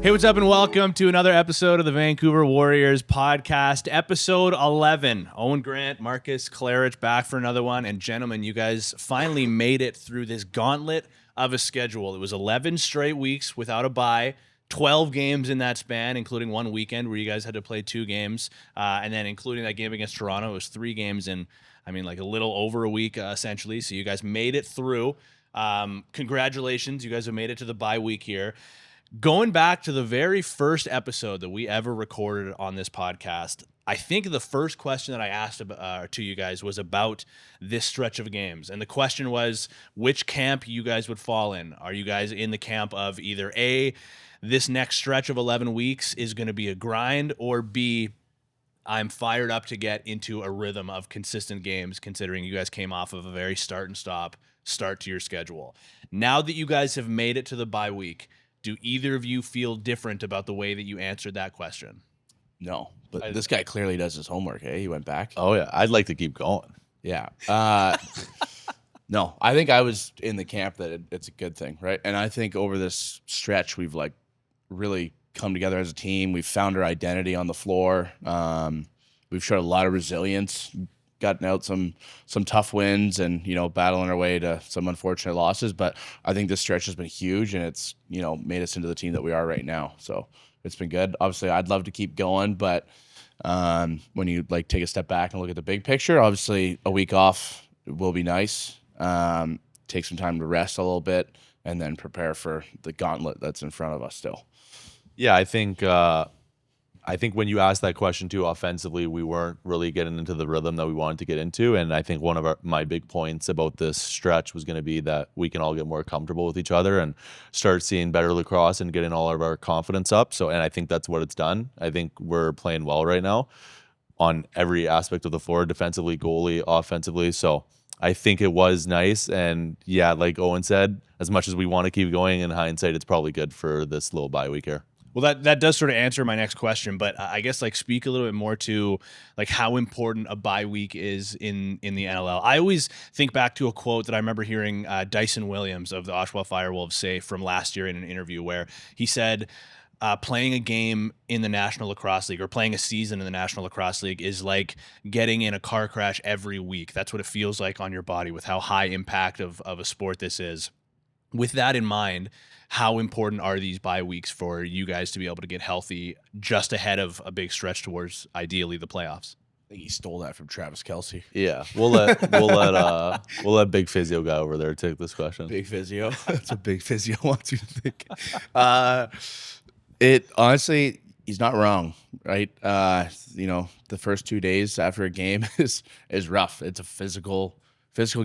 Hey, what's up, and welcome to another episode of the Vancouver Warriors podcast, episode 11. Owen, Grant, Marcus, Claridge back for another one. And gentlemen, you guys finally made it through this gauntlet of a schedule. It was 11 straight weeks without a bye, 12 games in that span, including one weekend where you guys had to play 2 games. And then including that game against Toronto, it was 3 games in, like a little over a week, essentially. So you guys made it through. Congratulations. You guys have made it to the bye week here. Going back to the very first episode that we ever recorded on this podcast, I think the first question that I asked to you guys was about this stretch of games. And the question was which camp you guys would fall in. Are you guys in the camp of either A, this next stretch of 11 weeks is going to be a grind, or B, I'm fired up to get into a rhythm of consistent games, considering you guys came off of a very start to your schedule. Now that you guys have made it to the bye week, do either of you feel different about the way that you answered that question? No, but this guy clearly does his homework. He went back. Oh yeah, I'd like to keep going. Yeah. No, I think I was in the camp that it's a good thing, right? And I think over this stretch, we've really come together as a team. We've found our identity on the floor. We've showed a lot of resilience, gotten out some tough wins, and battling our way to some unfortunate losses. But I think this stretch has been huge, and it's made us into the team that we are right now. So it's been good. Obviously, I'd love to keep going, but when you take a step back and look at the big picture, obviously a week off will be nice. Take some time to rest a little bit, and then prepare for the gauntlet that's in front of us still. Yeah, I think when you asked that question too, offensively, we weren't really getting into the rhythm that we wanted to get into. And I think one of my big points about this stretch was going to be that we can all get more comfortable with each other and start seeing better lacrosse and getting all of our confidence up. And I think that's what it's done. I think we're playing well right now on every aspect of the floor, defensively, goalie, offensively. So I think it was nice. And yeah, like Owen said, as much as we want to keep going, in hindsight, it's probably good for this little bye week here. Well, that does sort of answer my next question, but I guess speak a little bit more to how important a bye week is in the NLL. I always think back to a quote that I remember hearing Dyson Williams of the Oshawa Firewolves say from last year in an interview, where he said playing a game in the National Lacrosse League or playing a season in the National Lacrosse League is like getting in a car crash every week. That's what it feels like on your body with how high impact of a sport this is. With that in mind, how important are these bye weeks for you guys to be able to get healthy just ahead of a big stretch towards ideally the playoffs? I think he stole that from Travis Kelce. Yeah, we'll let Big Physio guy over there take this question. Big Physio. That's what Big Physio wants you to think. It honestly, he's not wrong, right? The first 2 days after a game is rough. It's a physical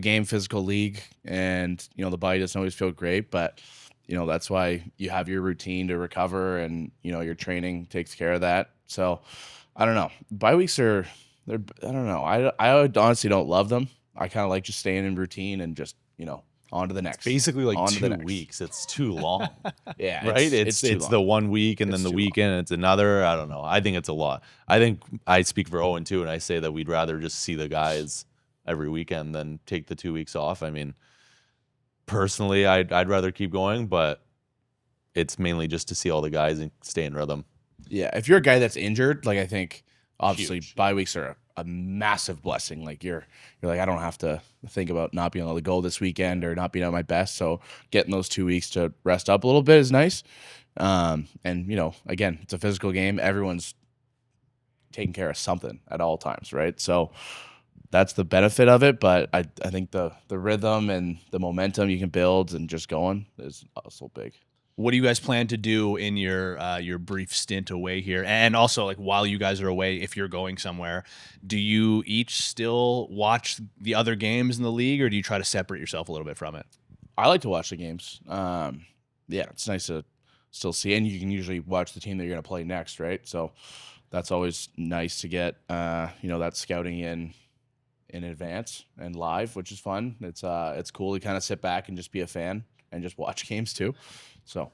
game, physical league, and the body doesn't always feel great, but that's why you have your routine to recover, and your training takes care of that. So I don't know. Bye weeks I don't know. I honestly don't love them. I kind of like just staying in routine and just on to the next. It's basically 2 weeks. It's too long. Yeah, right. It's the 1 week and then the weekend and it's another. I don't know. I think it's a lot. I think I speak for Owen too, and I say that we'd rather just see the guys every weekend than take the 2 weeks off. I mean, personally, I'd rather keep going, but it's mainly just to see all the guys and stay in rhythm. Yeah, if you're a guy that's injured, I think obviously bye weeks are a massive blessing. You're like, I don't have to think about not being able to go this weekend or not being at my best. So getting those 2 weeks to rest up a little bit is nice. And again, it's a physical game. Everyone's taking care of something at all times, right? So that's the benefit of it, but I think the rhythm and the momentum you can build and just going is also big. What do you guys plan to do in your brief stint away here? And also, while you guys are away, if you're going somewhere, do you each still watch the other games in the league, or do you try to separate yourself a little bit from it? I like to watch the games. Yeah, it's nice to still see, and you can usually watch the team that you're going to play next, right? So that's always nice to get that scouting in advance and live, which is fun. It's cool to kind of sit back and just be a fan and just watch games too. So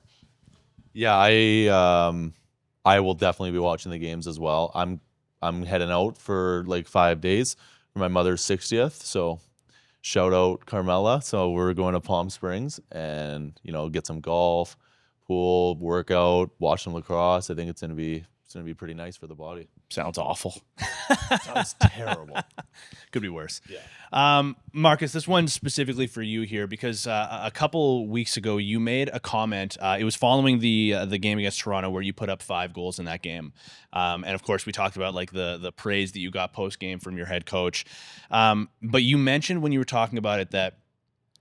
yeah, I will definitely be watching the games as well. I'm heading out for 5 days for my mother's 60th, so shout out Carmela. So we're going to Palm Springs and get some golf, pool, workout, watch some lacrosse. I think it's gonna be pretty nice for the body. Sounds awful. Sounds terrible. Could be worse. Yeah. Marcus, this one's specifically for you here because a couple weeks ago you made a comment. It was following the game against Toronto where you put up 5 goals in that game, and of course we talked about like the praise that you got post game from your head coach. But you mentioned when you were talking about it that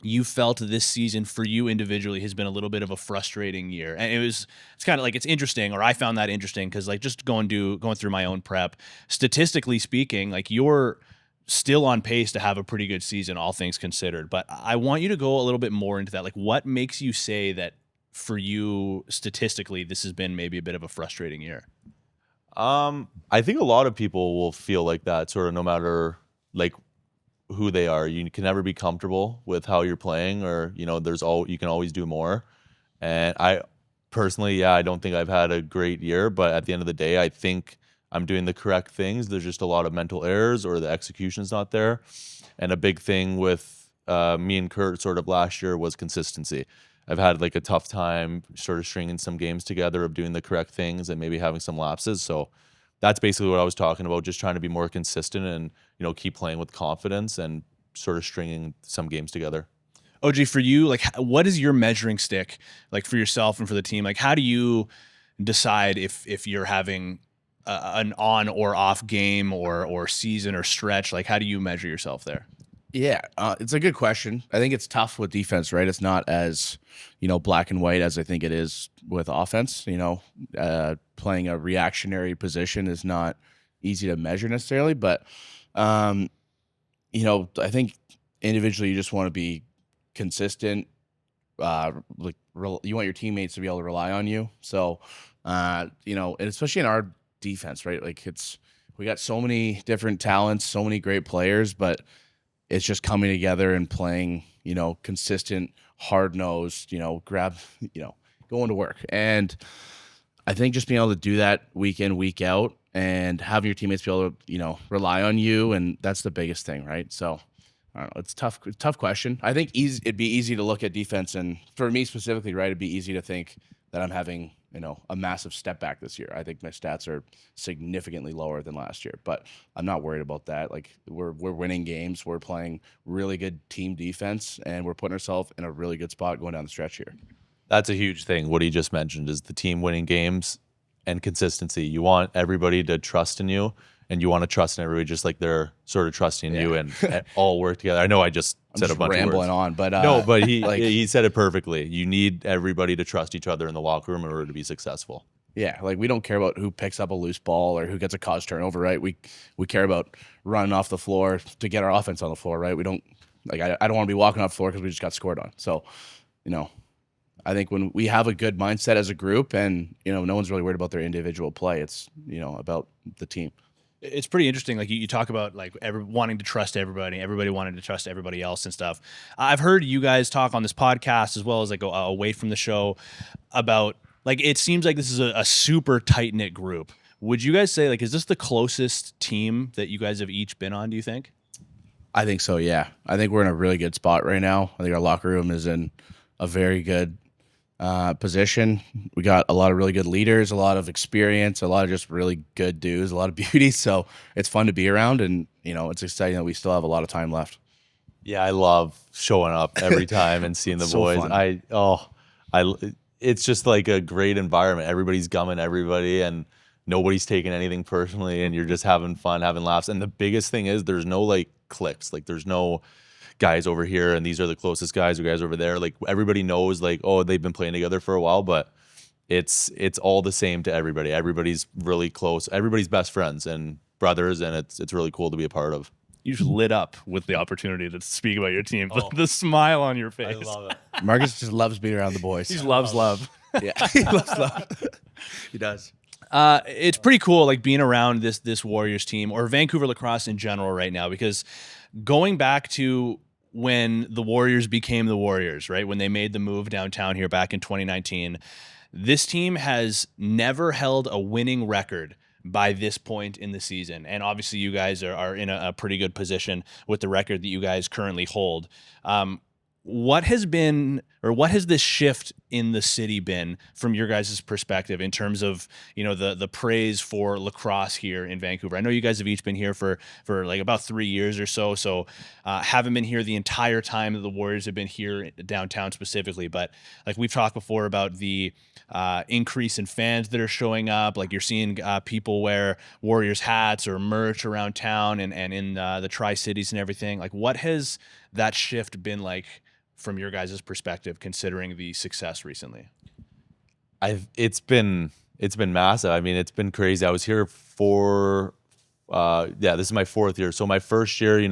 you felt this season for you individually has been a little bit of a frustrating year. And it's kind of like, it's interesting, or I found that interesting because like just going through my own prep, statistically speaking, like you're still on pace to have a pretty good season, all things considered. But I want you to go a little bit more into that. Like what makes you say that for you statistically, this has been maybe a bit of a frustrating year? I think a lot of people will feel like that sort of no matter like who they are. You can never be comfortable with how you're playing, or you can always do more. And I personally, I don't think I've had a great year, but at the end of the day, I think I'm doing the correct things. There's just a lot of mental errors or the execution's not there. And a big thing with me and Kurt sort of last year was consistency. I've had like a tough time sort of stringing some games together of doing the correct things and maybe having some lapses. So that's basically what I was talking about, just trying to be more consistent and, keep playing with confidence and sort of stringing some games together. OG, for you, like what is your measuring stick like for yourself and for the team? Like how do you decide if you're having an on or off game or season or stretch? Like how do you measure yourself there? Yeah, it's a good question. I think it's tough with defense, right? It's not as, black and white as I think it is with offense. Playing a reactionary position is not easy to measure necessarily, but, I think individually you just want to be consistent. You want your teammates to be able to rely on you. So, and especially in our defense, right? Like we got so many different talents, so many great players, but it's just coming together and playing, consistent, hard-nosed, going to work. And I think just being able to do that week in, week out and having your teammates be able to, rely on you, and that's the biggest thing, right? So, I don't know. It's tough question. I think it'd be easy to look at defense, and for me specifically, right, it'd be easy to think that I'm having, a massive step back this year. I think my stats are significantly lower than last year, but I'm not worried about that. Like we're winning games, we're playing really good team defense, and we're putting ourselves in a really good spot going down the stretch here. That's a huge thing. What he just mentioned is the team winning games and consistency. You want everybody to trust in you, and you want to trust in everybody just like they're sort of trusting you and all work together. I know I just said a bunch of words. Rambling on, but no, but he said it perfectly. You need everybody to trust each other in the locker room in order to be successful. Yeah, like we don't care about who picks up a loose ball or who gets a cause turnover, right? We care about running off the floor to get our offense on the floor, right? We don't like I don't want to be walking off the floor because we just got scored on. So, I think when we have a good mindset as a group and, no one's really worried about their individual play, it's, about the team. It's pretty interesting. Like you talk about like wanting to trust everybody wanting to trust everybody else and stuff. I've heard you guys talk on this podcast as well as like away from the show about like, it seems like this is a super tight knit group. Would you guys say like, is this the closest team that you guys have each been on, do you think? I think so. Yeah. I think we're in a really good spot right now. I think our locker room is in a very good position. We got a lot of really good leaders, a lot of experience, a lot of just really good dudes, a lot of beauty. So it's fun to be around, and it's exciting that we still have a lot of time left. Yeah, I love showing up every time and seeing the So boys. fun. It's just like a great environment. Everybody's gumming everybody, and nobody's taking anything personally, and you're just having fun, having laughs. And the biggest thing is there's no like cliques. Like there's no guys over here and these are the closest guys or guys over there. Like everybody knows like, oh, they've been playing together for a while, but it's all the same to everybody. Everybody's really close. Everybody's best friends and brothers, and it's really cool to be a part of. You just lit up with the opportunity to speak about your team. The smile on your face. I love it. Marcus just loves being around the boys. He just loves love. Yeah, he loves love. He does. It's pretty cool, like being around this Warriors team or Vancouver lacrosse in general right now, because going back to when the Warriors became the Warriors, right? When they made the move downtown here back in 2019, this team has never held a winning record by this point in the season. And obviously you guys are in a pretty good position with the record that you guys currently hold. what has this shift in the city been from your guys' perspective in terms of, the praise for lacrosse here in Vancouver? I know you guys have each been here for like about 3 years or so. So haven't been here the entire time that the Warriors have been here downtown specifically. But like we've talked before about the increase in fans that are showing up. Like you're seeing people wear Warriors hats or merch around town and in the Tri-Cities and everything. Like what has that shift been like from your guys' perspective, considering the success recently? It's been massive. I mean, it's been crazy. I was here for this is my 4th year. So my first year,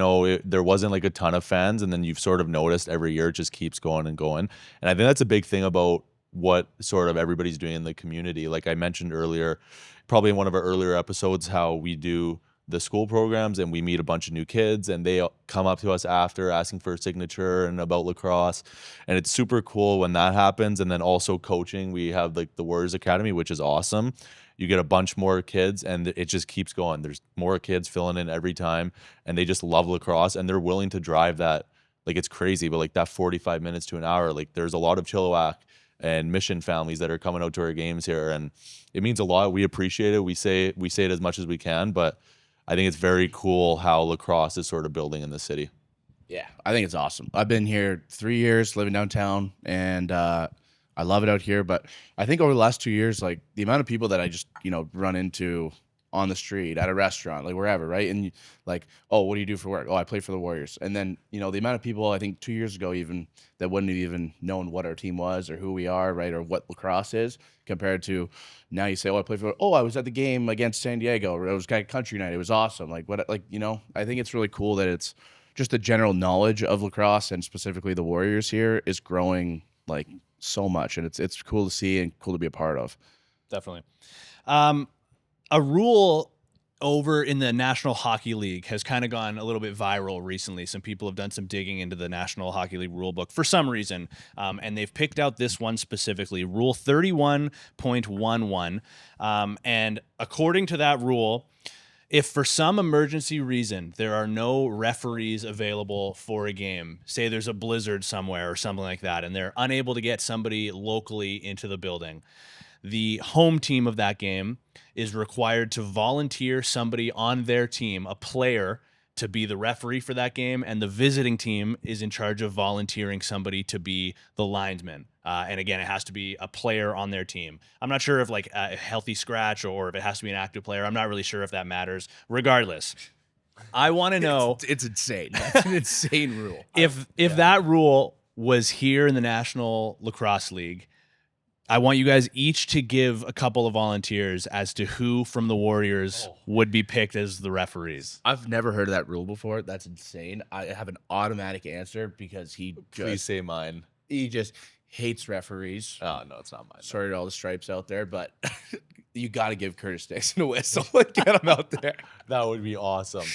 there wasn't like a ton of fans, and then you've sort of noticed every year it just keeps going and going. And I think that's a big thing about what sort of everybody's doing in the community. Like I mentioned earlier, probably in one of our earlier episodes, how we do the school programs and we meet a bunch of new kids and they come up to us after asking for a signature and about lacrosse, and it's super cool when that happens. And then also coaching, we have like the Warriors Academy, which is awesome. You get a bunch more kids and it just keeps going. There's more kids filling in every time and they just love lacrosse and they're willing to drive that. Like it's crazy, but like that 45 minutes to an hour, like there's a lot of Chilliwack and Mission families that are coming out to our games here, and it means a lot. We appreciate it. We say it as much as we can, but I think it's very cool how lacrosse is sort of building in the city. Yeah, I think it's awesome. I've been here 3 years living downtown, and I love it out here. But I think over the last 2 years, like the amount of people that I just, run into on the street, at a restaurant, like wherever, right? And like, oh, what do you do for work? Oh, I play for the Warriors. And then, the amount of people, I think 2 years ago even, that wouldn't have even known what our team was or who we are, right? Or what lacrosse is, compared to now you say, oh, I was at the game against San Diego, or it was kind of country night. It was awesome. Like I think it's really cool that it's just the general knowledge of lacrosse and specifically the Warriors here is growing like so much. And it's cool to see and cool to be a part of. Definitely. A rule over in the National Hockey League has kind of gone a little bit viral recently. Some people have done some digging into the National Hockey League rule book for some reason, and they've picked out this one specifically, Rule 31.11. And according to that rule, if for some emergency reason there are no referees available for a game, say there's a blizzard somewhere or something like that, and they're unable to get somebody locally into the building, the home team of that game is required to volunteer somebody on their team, a player, to be the referee for that game, and the visiting team is in charge of volunteering somebody to be the linesman. And again, it has to be a player on their team. I'm not sure if like a healthy scratch or if it has to be an active player. I'm not really sure if that matters. Regardless, I want to know. It's insane. That's an insane rule. If that rule was here in the National Lacrosse League, I want you guys each to give a couple of volunteers as to who from the Warriors would be picked as the referees. I've never heard of that rule before. That's insane. I have an automatic answer because Please say mine. He just hates referees. Oh, no, it's not mine. Sorry to all the stripes out there, but you got to give Curtis Dixon a whistle and get him out there. That would be awesome.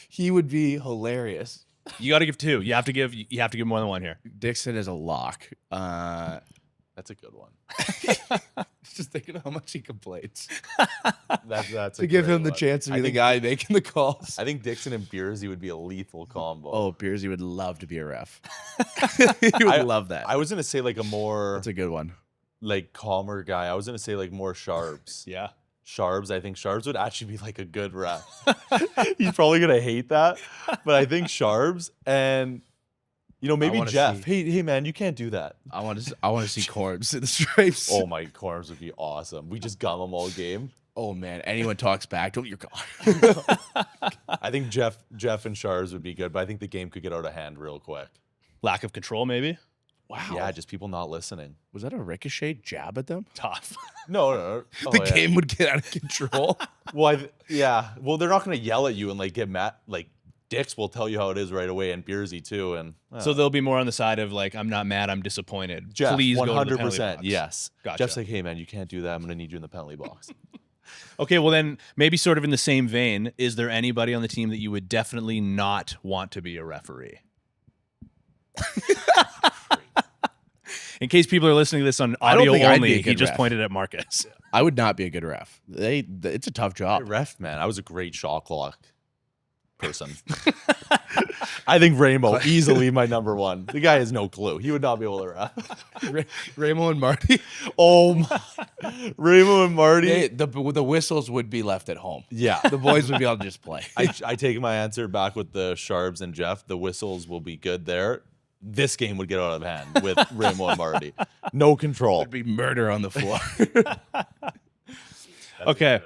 He would be hilarious. You got to give two. You have to give more than one here. Dixon is a lock. That's a good one. Just thinking of how much he complains. That's to give him the chance to be the guy making the calls. I think Dixon and Beersy would be a lethal combo. Oh, Beersy would love to be a ref. He would love that. I was gonna say like a more That's a good one. like calmer guy. I was gonna say like more Sharps. Yeah. Sharps. I think Sharps would actually be like a good ref. He's probably gonna hate that, but I think Sharps and maybe Jeff. Hey man, you can't do that. I want to see Corbs in the stripes. Oh my, Corbs would be awesome. We just gum them all game. Oh man, anyone talks back to him, you're gone. I think Jeff and Sharps would be good, but I think the game could get out of hand real quick. Lack of control, maybe? Wow. Yeah, just people not listening. Was that a ricochet jab at them? Tough. No. Oh, the game would get out of control. Well, Well, they're not going to yell at you and like get mad. Like Dix will tell you how it is right away, and Beersy too. And so they'll be more on the side of like, I'm not mad, I'm disappointed. Jeff, please 100%, go to the penalty box. Yes. Gotcha. Jeff's like, hey man, you can't do that. I'm going to need you in the penalty box. Okay, well then maybe sort of in the same vein, is there anybody on the team that you would definitely not want to be a referee? In case people are listening to this on audio only, he just pointed at Marcus. I would not be a good ref. It's a tough job. Ref, man, I was a great shot clock person. I think Ramo easily my number one. The guy has no clue. He would not be able to ref. Ramo and Marty. Oh my, Ramo and Marty. The whistles would be left at home. Yeah. The boys would be able to just play. I take my answer back with the Sharps and Jeff. The whistles will be good there. This game would get out of hand with Ramo and Marty. No control. There'd be murder on the floor. Okay.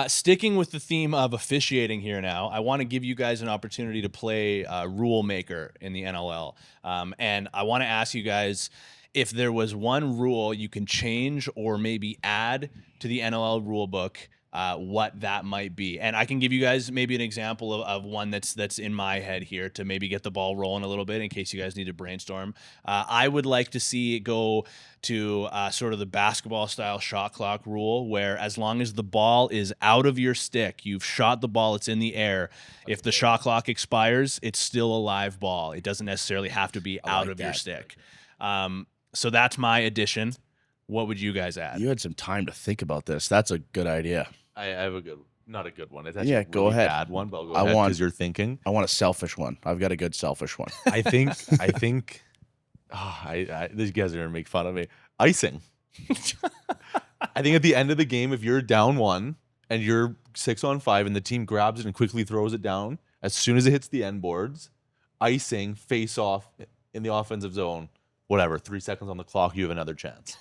Sticking with the theme of officiating here now, I want to give you guys an opportunity to play rule maker in the NLL. And I want to ask you guys if there was one rule you can change or maybe add to the NLL rule book, what that might be. And I can give you guys maybe an example of one that's in my head here to maybe get the ball rolling a little bit in case you guys need to brainstorm. I would like to see it go to sort of the basketball style shot clock rule, where as long as the ball is out of your stick, you've shot the ball, it's in the air. If the shot clock expires, it's still a live ball. It doesn't necessarily have to be out of your stick. So that's my addition. What would you guys add? You had some time to think about this. That's a good idea. I have not a good one. It's actually a go really ahead. bad one, but I'll go ahead because you're thinking. I want a selfish one. I've got a good selfish one. I think these guys are gonna make fun of me. Icing. I think at the end of the game, if you're down 1 and you're 6-on-5 and the team grabs it and quickly throws it down, as soon as it hits the end boards, icing, face off in the offensive zone, whatever, 3 seconds on the clock, you have another chance.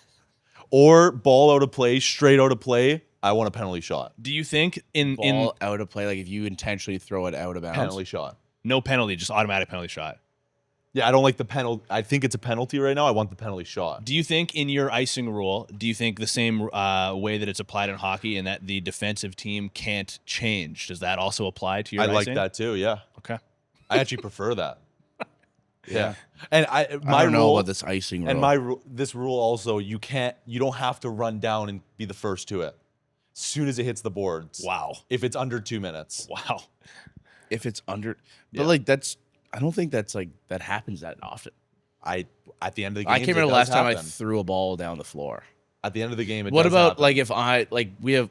Or ball out of play, straight out of play, I want a penalty shot. Do you think Ball out of play, like if you intentionally throw it out of bounds? Penalty shot. no penalty, just automatic penalty shot? Yeah, I don't like the penalty. I think it's a penalty right now. I want the penalty shot. Do you think in your icing rule, do you think the same way that it's applied in hockey and that the defensive team can't change, does that also apply to your I icing? like that too, yeah. Okay. I actually prefer that. Yeah. And I don't know about this icing rule. And this rule also, you don't have to run down and be the first to it. As soon as it hits the boards. Wow. If it's under 2 minutes. Wow. If it's under, but Yeah. like I don't think that happens that often. At the end of the game, I can't remember the last time I threw a ball down the floor. At the end of the game, What about like if we have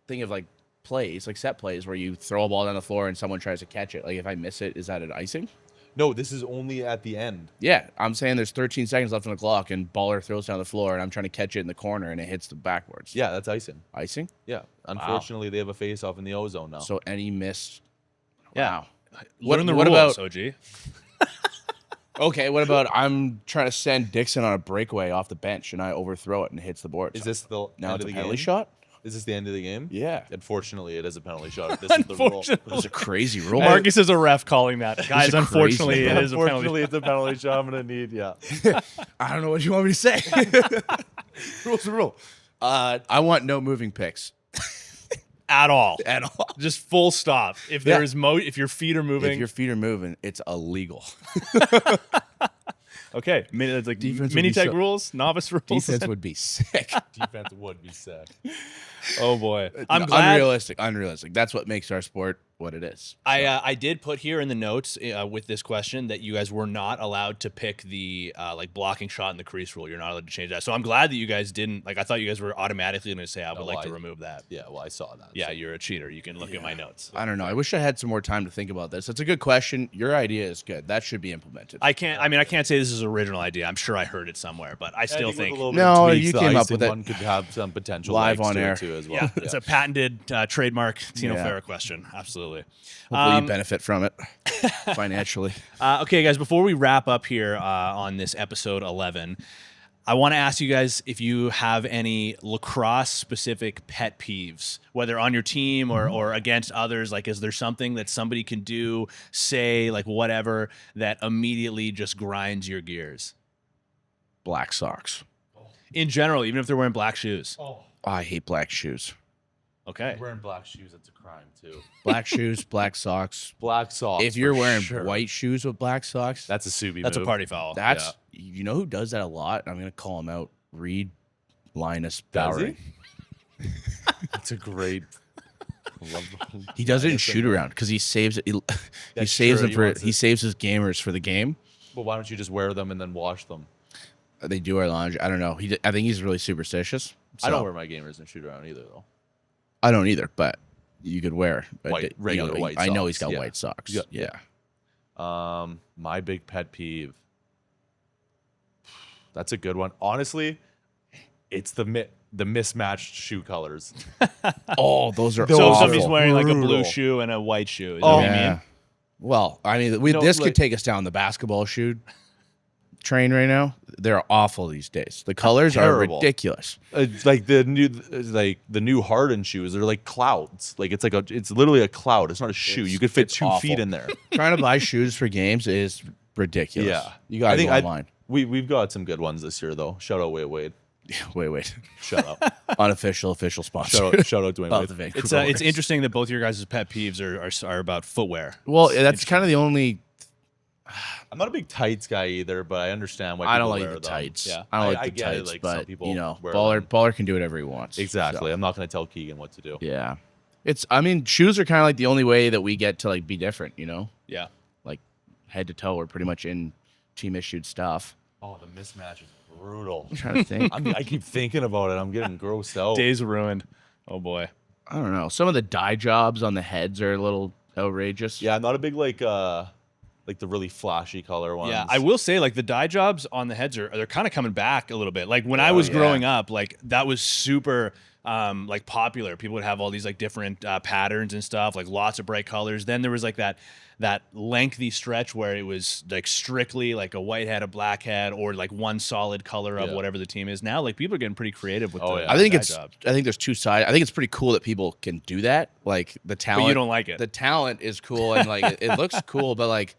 think of like plays, like set plays where you throw a ball down the floor and someone tries to catch it. Like if I miss it, is that an icing? No, this is only at the end. Yeah, I'm saying there's 13 seconds left on the clock and baller throws down the floor and I'm trying to catch it in the corner and it hits the backboards. Yeah, that's icing. Icing? Yeah. Unfortunately, they have a face-off in the ozone now. So any missed. Yeah. Wow. Learn the what rules, about- OG. Okay, what about I'm trying to send Dixon on a breakaway off the bench and I overthrow it and it hits the board? Is this the now end it's of a the penalty game? shot? Is this the end of the game? Yeah. Unfortunately, it is a penalty shot. This is the rule. Unfortunately. It's a crazy rule. Marcus is a ref calling that. Guys, a crazy unfortunately, rule. it is a penalty. Unfortunately, it's a penalty shot I'm going to need, yeah. I don't know what you want me to say. Rule's the rule. I want no moving picks At all. at all. Just full stop. If Yeah. there is if your feet are moving. If your feet are moving, it's illegal. Okay. It's like Defense would mini be tech so- rules, novice rules. Defense would be sick. Defense would be sick. Oh boy. I'm glad. Unrealistic. That's what makes our sport what it is. I did put here in the notes with this question that you guys were not allowed to pick the like blocking shot in the crease rule. You're not allowed to change that. So I'm glad that you guys didn't. Like I thought you guys were automatically going to say I would like to remove that. Yeah, well, I saw that. Yeah, you're a cheater. You can look at my notes. I don't know. I wish I had some more time to think about this. It's a good question. Your idea is good. That should be implemented. I can't say this is an original idea. I'm sure I heard it somewhere, but I still think No, you came up with it. One could have some potential Live legs on to air. it too as well. yeah, it's a patented trademark Tino Yeah. Farah question. Absolutely. Hopefully you benefit from it financially. Okay, guys, before we wrap up here on this episode 11, I want to ask you guys if you have any lacrosse-specific pet peeves, whether on your team or against others. Like, is there something that somebody can do, say, like whatever, that immediately just grinds your gears? Black socks. In general, even if they're wearing black shoes. Oh, I hate black shoes. Okay. Wearing black shoes, that's a crime too. Black shoes, black socks. Black socks. If you're for wearing sure. white shoes with black socks, that's a Subi That's move. a party foul. that's you know who does that a lot? I'm gonna call him out. Reed Linus Does Bowery. That's a great. He does it in shoot around because he saves it. He That's saves true. them He for. wants He it. saves his gamers for the game. But why don't you just wear them and then wash them? They do our laundry. I don't know. I think he's really superstitious. I so- don't wear my gamers and shoot around either though. I don't either, but you could wear. Regular white I know socks, he's got yeah. white socks. Yeah. Yeah. My big pet peeve. That's a good one. Honestly, it's the mismatched shoe colors. Oh, those are So if awful. somebody's wearing like a blue Brutal. shoe and a white shoe. Is that what you mean? Well, I mean, know, this like- could take us down the basketball shoe train right now. They're awful these days. The colors are Terrible. ridiculous. Like the new Harden shoes, they're like clouds. Like it's literally a cloud. It's not a shoe. You could fit it's 2 awful. feet in there. Trying to buy shoes for games is ridiculous. Yeah, You got to go online. We've got some good ones this year though. Shout out Wade. Wait. Shut up. Unofficial, official sponsor. Shout out Dwayne Of Wade. the Vancouver It's Warriors. interesting that both your guys' pet peeves are about footwear. Well, that's kind of the only. I'm not a big tights guy either, but I understand why I don't people like wear the them. tights. Yeah, I don't like I the get it, tights, like, some but people you know, wear baller them. baller can do whatever he wants. Exactly. So, I'm not going to tell Keegan what to do. yeah, I mean, shoes are kind of like the only way that we get to like be different. You know, Yeah. like head to toe, we're pretty much in team issued stuff. Oh, the mismatch is brutal. I'm trying to think. I keep thinking about it. I'm getting grossed out. Days ruined. Oh boy. I don't know. Some of the dye jobs on the heads are a little outrageous. Yeah, I'm not a big like the really flashy color ones. Yeah, I will say like the dye jobs on the heads they're kind of coming back a little bit. Like when I was growing up, like that was super like popular. People would have all these like different patterns and stuff, like lots of bright colors. Then there was like that lengthy stretch where it was like strictly like a white head, a black head, or like one solid color of whatever the team is. Now like people are getting pretty creative with the I think dye it's. jobs. I think there's two sides. I think it's pretty cool that people can do that. Like the talent. But you don't like it. The talent is cool and like it looks cool, but like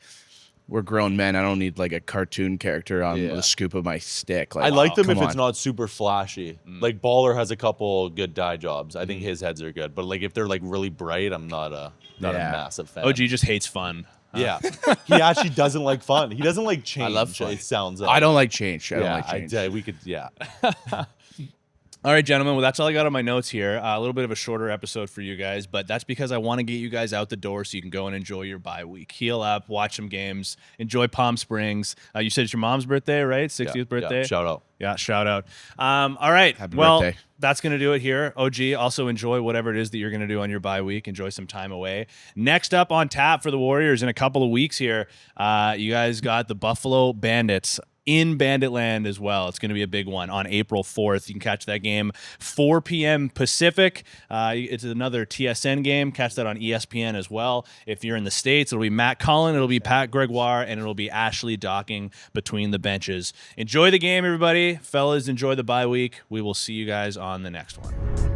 we're grown men. I don't need like a cartoon character on the scoop of my stick. Like, I like them come if it's on. not super flashy. Like Baller has a couple good dye jobs. I think his heads are good, but like if they're like really bright, I'm not a massive fan. OG just hates fun. Yeah, he actually doesn't like fun. He doesn't like change. I love fun. It sounds. I don't like change. I don't like change. we could. Yeah. All right, gentlemen. Well, that's all I got on my notes here. A little bit of a shorter episode for you guys, but that's because I want to get you guys out the door so you can go and enjoy your bye week. Heal up, watch some games, enjoy Palm Springs. You said it's your mom's birthday, right? 60th birthday? Yeah, shout out. Yeah, shout out. All right. Happy well, birthday. that's going to do it here. OG, also enjoy whatever it is that you're going to do on your bye week. Enjoy some time away. Next up on tap for the Warriors in a couple of weeks here, you guys got the Buffalo Bandits in Banditland as well. It's going to be a big one on April 4th. You can catch that game 4 p.m. Pacific. It's another TSN game. Catch that on ESPN as well. If you're in the States, it'll be Matt Cullen, it'll be Pat Gregoire, and it'll be Ashley Docking between the benches. Enjoy the game, everybody. Fellas, enjoy the bye week. We will see you guys on the next one.